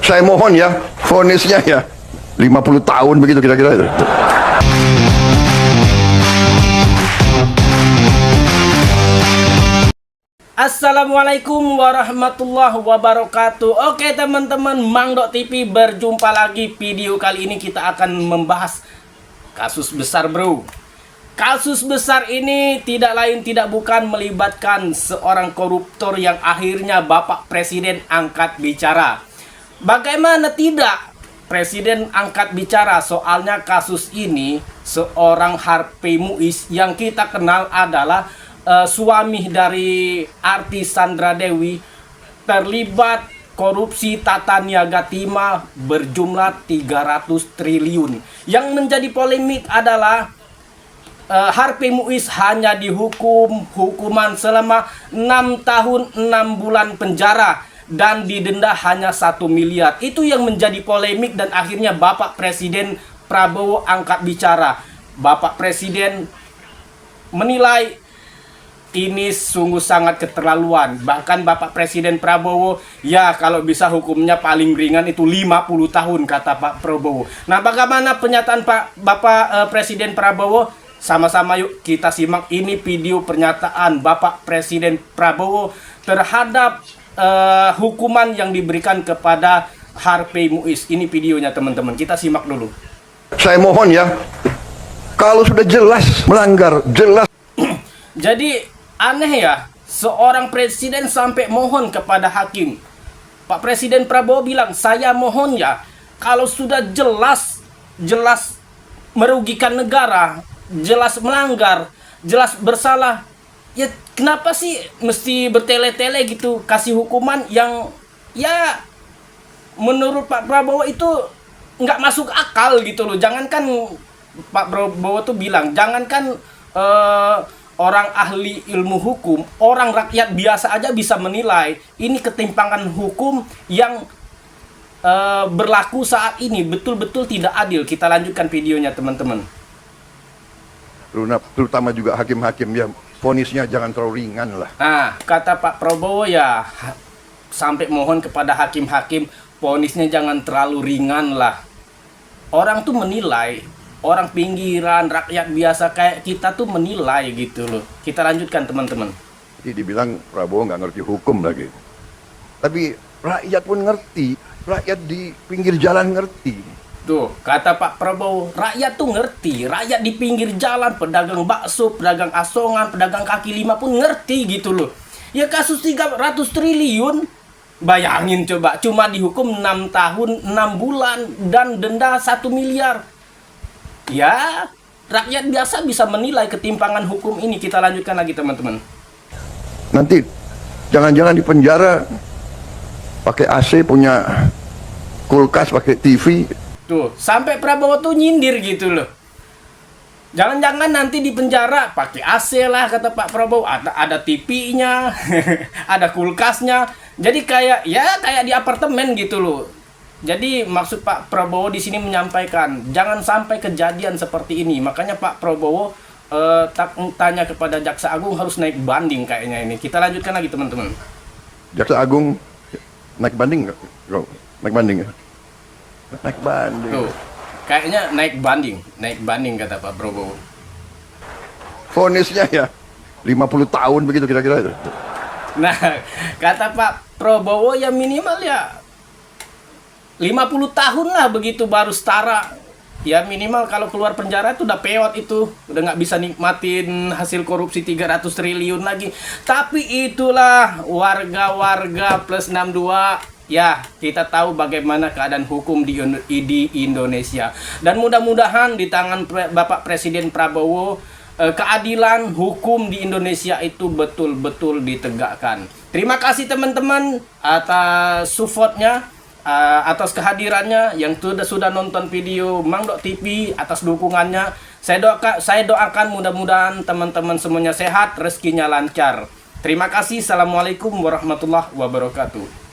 Saya mohon ya, vonisnya ya 50 tahun begitu kira-kira. Assalamualaikum warahmatullahi wabarakatuh. Oke teman-teman, Mang.Dok TV berjumpa lagi. Video kali ini kita akan membahas kasus besar, bro. Kasus besar ini tidak lain tidak bukan melibatkan seorang koruptor yang akhirnya Bapak Presiden angkat bicara. Bagaimana tidak Presiden angkat bicara? Soalnya kasus ini seorang Harvey Muiz yang kita kenal adalah suami dari artis Sandra Dewi terlibat korupsi tata niaga timah berjumlah 300 triliun. Yang menjadi polemik adalah Harvey Muiz hanya dihukum hukuman selama 6 tahun 6 bulan penjara dan didenda hanya 1 miliar. Itu yang menjadi polemik dan akhirnya Bapak Presiden Prabowo angkat bicara. Bapak Presiden menilai ini sungguh sangat keterlaluan. Bahkan Bapak Presiden Prabowo, ya kalau bisa hukumnya paling ringan itu 50 tahun kata Pak Prabowo. Nah, bagaimana pernyataan Bapak Presiden Prabowo? Sama-sama yuk kita simak ini video pernyataan Bapak Presiden Prabowo terhadap hukuman yang diberikan kepada Harvey Muiz. Ini videonya teman-teman, kita simak dulu. Saya mohon ya, kalau sudah jelas melanggar, jelas. Jadi aneh ya, seorang presiden sampai mohon kepada hakim. Pak Presiden Prabowo bilang, saya mohon ya, kalau sudah jelas merugikan negara, jelas melanggar, jelas bersalah, ya kenapa sih mesti bertele-tele gitu kasih hukuman yang ya menurut Pak Prabowo itu nggak masuk akal gitu loh. Jangankan Pak Prabowo tuh bilang, jangankan orang ahli ilmu hukum, orang rakyat biasa aja bisa menilai ini ketimpangan hukum yang berlaku saat ini betul-betul tidak adil. Kita lanjutkan videonya teman-teman. Terutama juga hakim-hakim ya, vonisnya jangan terlalu ringan lah. Nah, kata Pak Prabowo ya, sampai mohon kepada hakim-hakim, vonisnya jangan terlalu ringan lah. Orang tuh menilai, orang pinggiran, rakyat biasa kayak kita tuh menilai gitu loh. Kita lanjutkan teman-teman. Jadi dibilang Prabowo nggak ngerti hukum lagi. Tapi rakyat pun ngerti, rakyat di pinggir jalan ngerti. Tuh, kata Pak Prabowo, rakyat tuh ngerti. Rakyat di pinggir jalan, pedagang bakso, pedagang asongan, pedagang kaki lima pun ngerti gitu loh. Ya kasus 300 triliun, bayangin coba, cuma dihukum 6 tahun 6 bulan dan denda 1 miliar. Ya, rakyat biasa bisa menilai ketimpangan hukum ini. Kita lanjutkan lagi teman-teman. Nanti jangan-jangan di penjara pakai AC, punya kulkas, pakai TV. Tuh, sampai Prabowo tuh nyindir gitu loh. Jangan-jangan nanti di penjara pakai AC lah kata Pak Prabowo, ada TV-nya, ada kulkasnya. Jadi kayak di apartemen gitu loh. Jadi maksud Pak Prabowo di sini menyampaikan jangan sampai kejadian seperti ini. Makanya Pak Prabowo tanya kepada Jaksa Agung harus naik banding kayaknya ini. Kita lanjutkan lagi teman-teman. Jaksa Agung naik banding nggak? Naik banding ya? Naik banding. Tuh, kayaknya naik banding kata Pak Prabowo. Vonisnya ya 50 tahun begitu kira-kira. Nah, kata Pak Prabowo ya minimal ya 50 tahun lah begitu baru setara. Ya minimal kalau keluar penjara itu udah peot itu. Udah nggak bisa nikmatin hasil korupsi 300 triliun lagi. Tapi itulah warga-warga plus 62. Ya, kita tahu bagaimana keadaan hukum di Indonesia. Dan mudah-mudahan di tangan Bapak Presiden Prabowo, keadilan hukum di Indonesia itu betul-betul ditegakkan. Terima kasih teman-teman atas supportnya, atas kehadirannya, yang sudah nonton video Mang.Dok TV, atas dukungannya. Saya doakan mudah-mudahan teman-teman semuanya sehat, rezekinya lancar. Terima kasih. Assalamualaikum warahmatullahi wabarakatuh.